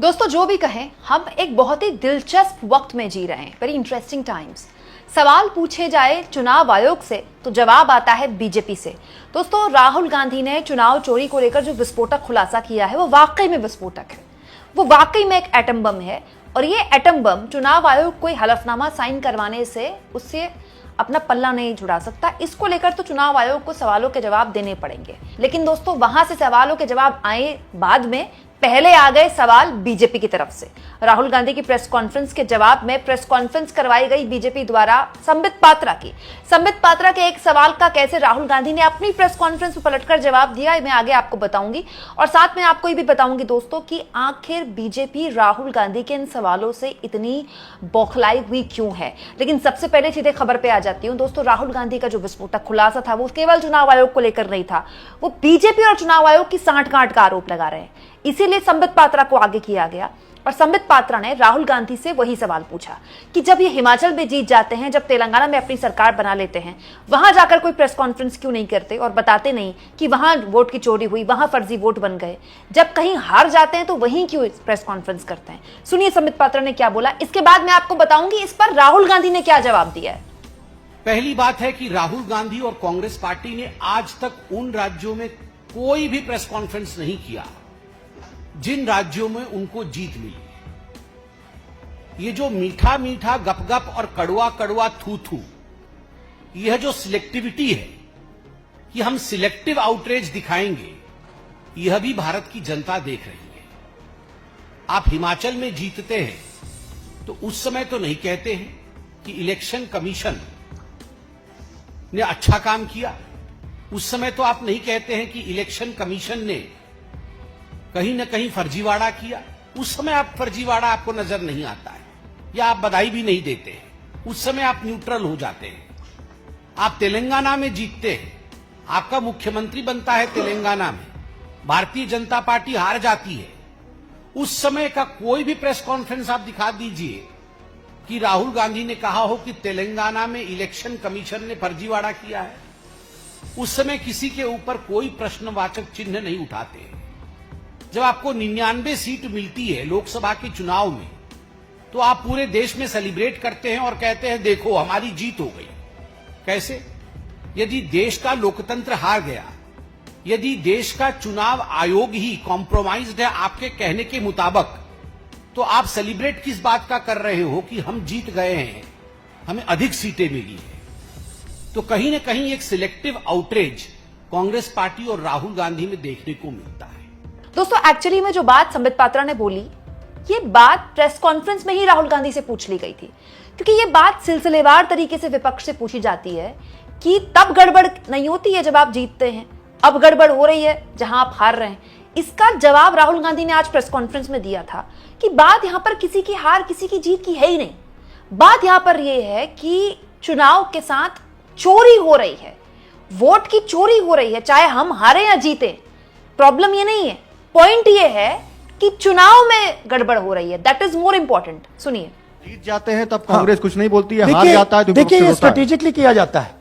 दोस्तों जो भी कहें, हम एक बहुत ही दिलचस्प वक्त में जी रहे हैं, वेरी इंटरेस्टिंग टाइम्स। सवाल पूछे जाए चुनाव आयोग से तो जवाब आता है बीजेपी से। दोस्तों राहुल गांधी ने चुनाव चोरी को लेकर जो विस्फोटक खुलासा किया है वो वाकई में विस्फोटक है, वो वाकई में एक एटम बम है। और ये एटम बम चुनाव आयोग कोई हलफनामा साइन करवाने से उससे अपना पल्ला नहीं जुड़ा सकता। इसको लेकर तो चुनाव आयोग को सवालों के जवाब देने पड़ेंगे। लेकिन दोस्तों वहां से सवालों के जवाब आए बाद में, पहले आ गए सवाल बीजेपी की तरफ से। राहुल गांधी की प्रेस कॉन्फ्रेंस के जवाब में प्रेस कॉन्फ्रेंस करवाई गई बीजेपी द्वारा संबित पात्रा की। संबित पात्रा के एक सवाल का कैसे राहुल गांधी ने अपनी प्रेस कॉन्फ्रेंस में पलटकर जवाब दिया, मैं आगे आपको बताऊंगी। और साथ में आपको ये भी बताऊंगी दोस्तों कि आखिर बीजेपी राहुल गांधी के इन सवालों से इतनी बौखलाई हुई क्यों है। लेकिन सबसे पहले सीधे खबर पे आ जाती हूं दोस्तों। राहुल गांधी का जो विस्फोटक खुलासा था वो केवल चुनाव आयोग को लेकर नहीं था, वो बीजेपी और चुनाव आयोग की सांठगांठ का आरोप लगा रहे हैं। इसीलिए संबित पात्रा को आगे किया गया और संबित पात्रा ने राहुल गांधी से वही सवाल पूछा कि जब ये हिमाचल में जीत जाते हैं, जब तेलंगाना में अपनी सरकार बना लेते हैं, वहां जाकर कोई प्रेस कॉन्फ्रेंस क्यों नहीं करते और बताते नहीं कि वहां वोट की चोरी हुई, वहां फर्जी वोट बन गए। जब कहीं हार जाते हैं तो वहीं क्यों प्रेस कॉन्फ्रेंस करते हैं। सुनिए संबित पात्रा ने क्या बोला, इसके बाद मैं आपको बताऊंगी इस पर राहुल गांधी ने क्या जवाब दिया है। पहली बात है कि राहुल गांधी और कांग्रेस पार्टी ने आज तक उन राज्यों में कोई भी प्रेस कॉन्फ्रेंस नहीं किया जिन राज्यों में उनको जीत मिली। ये जो मीठा मीठा गपगप और कड़वा कड़वा थू थू, यह जो सिलेक्टिविटी है कि हम सिलेक्टिव आउटरीच दिखाएंगे, यह भी भारत की जनता देख रही है। आप हिमाचल में जीतते हैं तो उस समय तो नहीं कहते हैं कि इलेक्शन कमीशन ने अच्छा काम किया। उस समय तो आप नहीं कहते हैं कि इलेक्शन कमीशन ने कहीं न कहीं फर्जीवाड़ा किया। उस समय आप फर्जीवाड़ा आपको नजर नहीं आता है या आप बधाई भी नहीं देते हैं। उस समय आप न्यूट्रल हो जाते हैं। आप तेलंगाना में जीतते हैं, आपका मुख्यमंत्री बनता है तेलंगाना में, भारतीय जनता पार्टी हार जाती है। उस समय का कोई भी प्रेस कॉन्फ्रेंस आप दिखा दीजिए कि राहुल गांधी ने कहा हो कि तेलंगाना में इलेक्शन कमीशन ने फर्जीवाड़ा किया है। उस समय किसी के ऊपर कोई प्रश्नवाचक चिन्ह नहीं उठाते। जब आपको 99 सीट मिलती है लोकसभा के चुनाव में, तो आप पूरे देश में सेलिब्रेट करते हैं और कहते हैं देखो हमारी जीत हो गई। कैसे? यदि देश का लोकतंत्र हार गया, यदि देश का चुनाव आयोग ही कॉम्प्रोमाइज्ड है आपके कहने के मुताबिक, तो आप सेलिब्रेट किस बात का कर रहे हो कि हम जीत गए हैं, हमें अधिक सीटें मिली है। तो कहीं ना कहीं एक सिलेक्टिव आउटरीच कांग्रेस पार्टी और राहुल गांधी में देखने को मिलता है। दोस्तों एक्चुअली में जो बात संबित पात्रा ने बोली, ये बात प्रेस कॉन्फ्रेंस में ही राहुल गांधी से पूछ ली गई थी, क्योंकि ये बात सिलसिलेवार तरीके से विपक्ष से पूछी जाती है कि तब गड़बड़ नहीं होती है जब आप जीतते हैं, अब गड़बड़ हो रही है जहां आप हार रहे हैं। इसका जवाब राहुल गांधी ने आज प्रेस कॉन्फ्रेंस में दिया था कि बात यहां पर किसी की हार किसी की जीत की है ही नहीं। बात यहां पर यह है कि चुनाव के साथ चोरी हो रही है, वोट की चोरी हो रही है, चाहे हम हारे या जीते। प्रॉब्लम ये नहीं है, पॉइंट ये है कि चुनाव में गड़बड़ हो रही है, दैट इज मोर इंपॉर्टेंट। सुनिए, जीत जाते हैं तब कांग्रेस कुछ नहीं बोलती है, हार जाता है तो देखिए ये स्ट्रेटेजिकली किया जाता है।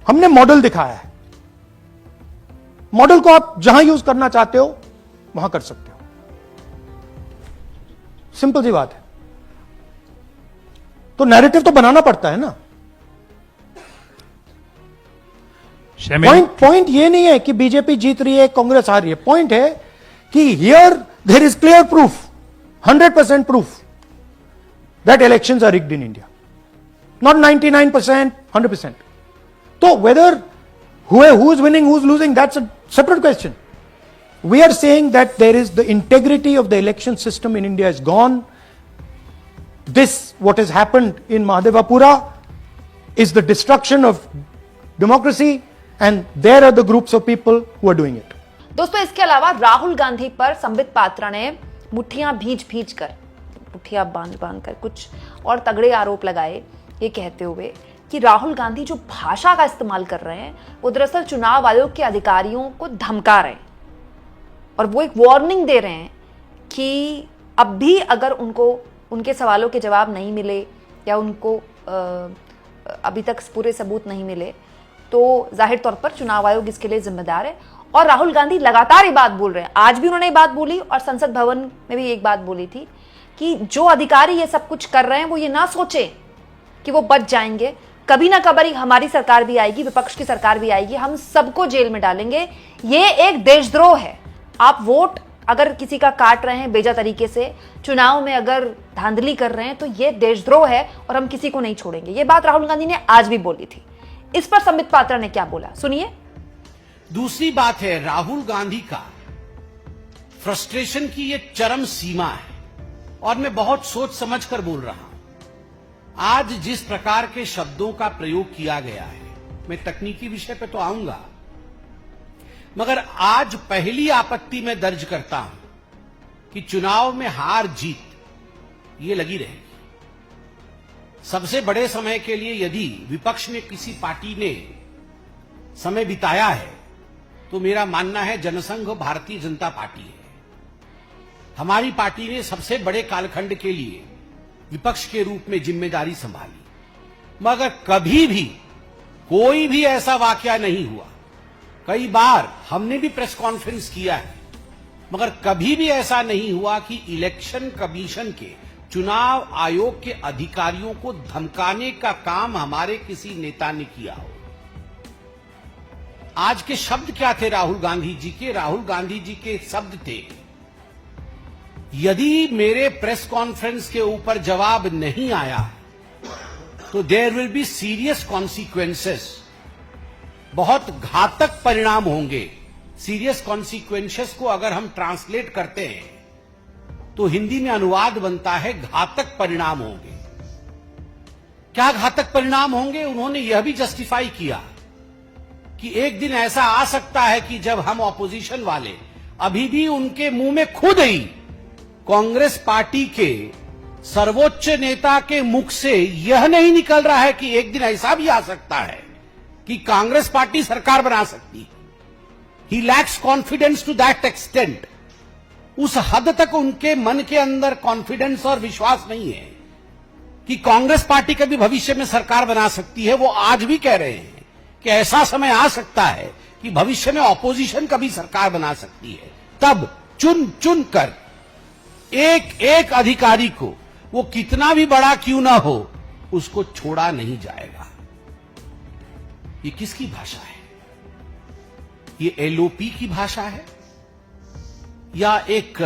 हमने मॉडल दिखाया है, मॉडल को आप जहां यूज करना चाहते हो वहां कर सकते हो, सिंपल सी बात है। तो नैरेटिव तो बनाना पड़ता है ना। पॉइंट ये नहीं है कि बीजेपी जीत रही है कांग्रेस हार रही है। पॉइंट है कि here there is clear proof, 100% proof that elections are rigged in India, not 99%, 100%. तो whether who is winning, who is losing, that's a separate question. We are saying that there is the integrity of the election system in India is gone. This, what has happened in Mahadevapura, is the destruction of democracy, and there are the groups of people who are doing it. दोस्तों इसके अलावा राहुल गांधी पर संबित पात्रा ने मुट्ठियां भींच कर, मुट्ठियां बांध कर कुछ और तगड़े आरोप लगाए, ये कहते हुए कि राहुल गांधी जो भाषा का इस्तेमाल कर रहे हैं वो दरअसल चुनाव आयोग के अधिकारियों को धमका रहे हैं और वो एक वार्निंग दे रहे हैं कि अब भी अगर उनको उनके सवालों के जवाब नहीं मिले या उनको अभी तक पूरे सबूत नहीं मिले तो जाहिर तौर पर चुनाव आयोग इसके लिए जिम्मेदार है और राहुल गांधी लगातार ये बात बोल रहे हैं। आज भी उन्होंने ये बात बोली और संसद भवन में भी एक बात बोली थी कि जो अधिकारी ये सब कुछ कर रहे हैं वो ये ना सोचे कि वो बच जाएंगे, कभी ना कभी हमारी सरकार भी आएगी, विपक्ष की सरकार भी आएगी, हम सबको जेल में डालेंगे। ये एक देशद्रोह है। आप वोट अगर किसी का काट रहे हैं बेजा तरीके से, चुनाव में अगर धांधली कर रहे हैं, तो ये देशद्रोह है और हम किसी को नहीं छोड़ेंगे। ये बात राहुल गांधी ने आज भी बोली थी। इस पर संबित पात्रा ने क्या बोला, सुनिए। दूसरी बात है, राहुल गांधी का फ्रस्ट्रेशन की ये चरम सीमा है और मैं बहुत सोच समझ कर बोल रहा हूं। आज जिस प्रकार के शब्दों का प्रयोग किया गया है, मैं तकनीकी विषय पे तो आऊंगा, मगर आज पहली आपत्ति मैं दर्ज करता हूं कि चुनाव में हार जीत ये लगी रहेगी। सबसे बड़े समय के लिए यदि विपक्ष में किसी पार्टी ने समय बिताया है तो मेरा मानना है जनसंघ भारतीय जनता पार्टी है। हमारी पार्टी ने सबसे बड़े कालखंड के लिए विपक्ष के रूप में जिम्मेदारी संभाली, मगर कभी भी कोई भी ऐसा वाकया नहीं हुआ। कई बार हमने भी प्रेस कॉन्फ्रेंस किया है, मगर कभी भी ऐसा नहीं हुआ कि इलेक्शन कमीशन के, चुनाव आयोग के अधिकारियों को धमकाने का काम हमारे किसी नेता ने किया हो। आज के शब्द क्या थे राहुल गांधी जी के? राहुल गांधी जी के शब्द थे, यदि मेरे प्रेस कॉन्फ्रेंस के ऊपर जवाब नहीं आया तो there will be serious consequences, बहुत घातक परिणाम होंगे। सीरियस कॉन्सिक्वेंसेस को अगर हम ट्रांसलेट करते हैं तो हिंदी में अनुवाद बनता है घातक परिणाम होंगे। क्या घातक परिणाम होंगे? उन्होंने यह भी जस्टिफाई किया कि एक दिन ऐसा आ सकता है कि जब हम ऑपोजिशन वाले, अभी भी उनके मुंह में खुद ही कांग्रेस पार्टी के सर्वोच्च नेता के मुख से यह नहीं निकल रहा है कि एक दिन ऐसा भी आ सकता है कि कांग्रेस पार्टी सरकार बना सकती है। He lacks confidence to that extent. उस हद तक उनके मन के अंदर कॉन्फिडेंस और विश्वास नहीं है कि कांग्रेस पार्टी कभी भविष्य में सरकार बना सकती है। वो आज भी कह रहे हैं कि ऐसा समय आ सकता है कि भविष्य में ऑपोजिशन कभी सरकार बना सकती है। तब चुन चुन कर एक एक अधिकारी को, वो कितना भी बड़ा क्यों ना हो, उसको छोड़ा नहीं जाएगा। ये किसकी भाषा है? ये एलओपी की भाषा है या एक,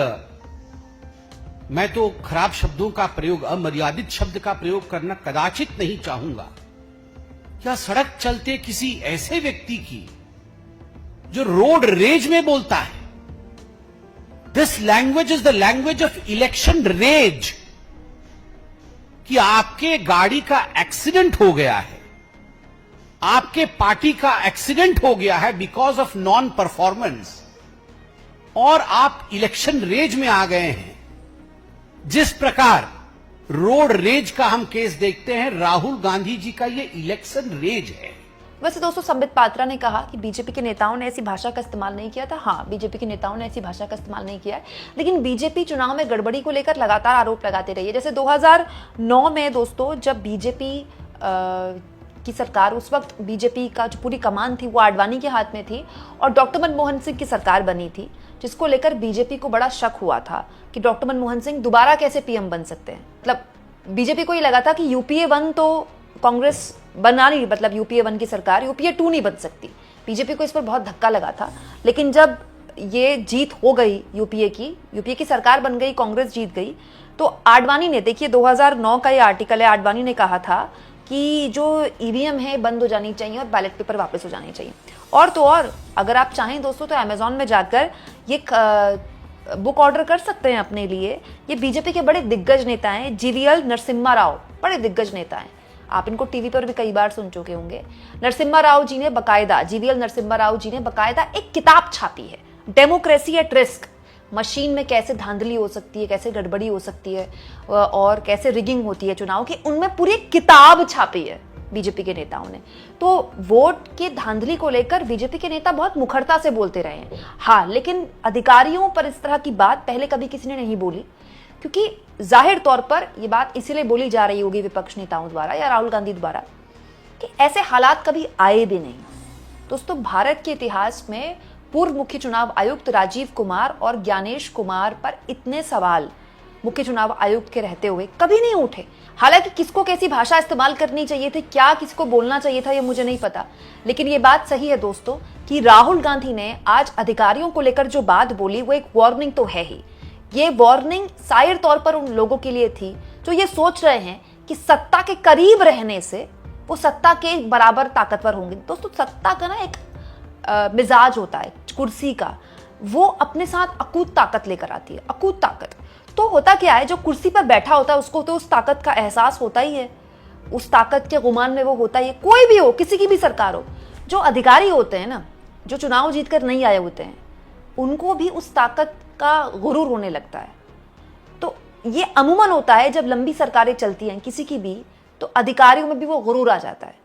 मैं तो खराब शब्दों का प्रयोग, अमर्यादित शब्द का प्रयोग करना कदाचित नहीं चाहूंगा, क्या सड़क चलते किसी ऐसे व्यक्ति की जो रोड रेज में बोलता है? This language is the language of election rage. कि आपके गाड़ी का एक्सीडेंट हो गया है, आपके पार्टी का एक्सीडेंट हो गया है बिकॉज ऑफ नॉन परफॉर्मेंस, और आप इलेक्शन रेज में आ गए हैं। जिस प्रकार रोड रेज का हम केस देखते हैं, राहुल गांधी जी का ये इलेक्शन रेज है। वैसे दोस्तों, संबित पात्रा ने कहा कि बीजेपी के नेताओं ने ऐसी भाषा का इस्तेमाल नहीं किया था। हाँ, बीजेपी के नेताओं ने ऐसी भाषा का इस्तेमाल नहीं किया है, लेकिन बीजेपी चुनाव में गड़बड़ी को लेकर लगातार आरोप लगाते रही है। जैसे 2009 में दोस्तों, जब बीजेपी की सरकार, उस वक्त बीजेपी का जो पूरी कमान थी वो आडवाणी के हाथ में थी और डॉक्टर मनमोहन सिंह की सरकार बनी थी, जिसको लेकर बीजेपी को बड़ा शक हुआ था कि डॉक्टर मनमोहन सिंह दोबारा कैसे पीएम बन सकते हैं। मतलब बीजेपी को ये लगा था कि यूपीए 1 तो कांग्रेस बना नहीं, मतलब यूपीए 1 की सरकार यूपीए 2 नहीं बन सकती। बीजेपी को इस पर बहुत धक्का लगा था, लेकिन जब ये जीत हो गई यूपीए की सरकार बन गई, कांग्रेस जीत गई, तो आडवाणी ने, देखिए 2009 का ये आर्टिकल है, आडवाणी ने कहा था कि जो ईवीएम है बंद हो जानी चाहिए और बैलेट पेपर वापस हो जाने चाहिए। और तो और, अगर आप चाहें दोस्तों तो अमेजॉन में जाकर ये बुक ऑर्डर कर सकते हैं अपने लिए। ये बीजेपी के बड़े दिग्गज नेता हैं, जीवीएल नरसिम्हा राव, बड़े दिग्गज नेता हैं। आप इनको टीवी पर भी कई बार सुन चुके होंगे। नरसिम्हा राव जी ने बकायदा, जीवीएल नरसिम्हा राव जी ने बकायदा एक किताब छापी है, डेमोक्रेसी एट रिस्क। मशीन में कैसे धांधली हो सकती है, कैसे गड़बड़ी हो सकती है और कैसे रिगिंग होती है चुनाव की, उनमें पूरी किताब छापी है बीजेपी के नेताओं ने। तो वोट की धांधली को लेकर बीजेपी के नेता बहुत मुखरता से बोलते रहे हैं। हाँ, लेकिन अधिकारियों पर इस तरह की बात पहले कभी किसी ने नहीं बोली, क्योंकि जाहिर तौर पर यह बात इसीलिए बोली जा रही होगी विपक्ष नेताओं द्वारा या राहुल गांधी द्वारा कि ऐसे हालात कभी आए भी नहीं। दोस्तों, भारत के इतिहास में पूर्व मुख्य चुनाव आयुक्त राजीव कुमार और ज्ञानेश कुमार पर इतने सवाल मुख्य चुनाव आयुक्त के रहते हुए कभी नहीं उठे। हालांकि किसको कैसी भाषा इस्तेमाल करनी चाहिए थी, क्या किसको बोलना चाहिए था, ये मुझे नहीं पता, लेकिन ये बात सही है दोस्तों कि राहुल गांधी ने आज अधिकारियों को लेकर जो बात बोली वो एक वार्निंग तो है ही। ये वार्निंग जाहिर तौर पर उन लोगों के लिए थी जो ये सोच रहे हैं कि सत्ता के करीब रहने से वो सत्ता के बराबर ताकतवर होंगे। दोस्तों सत्ता का ना एक मिजाज होता है कुर्सी का, वो अपने साथ अकूत ताकत लेकर आती है, अकूत ताकत। तो होता क्या है, जो कुर्सी पर बैठा होता है उसको तो उस ताकत का एहसास होता ही है, उस ताकत के गुमान में वो होता ही है। कोई भी हो, किसी की भी सरकार हो, जो अधिकारी होते हैं ना, जो चुनाव जीतकर नहीं आए होते हैं, उनको भी उस ताकत का गुरूर होने लगता है। तो ये अमूमन होता है जब लंबी सरकारें चलती हैं किसी की भी, तो अधिकारियों में भी वो गुरूर आ जाता है।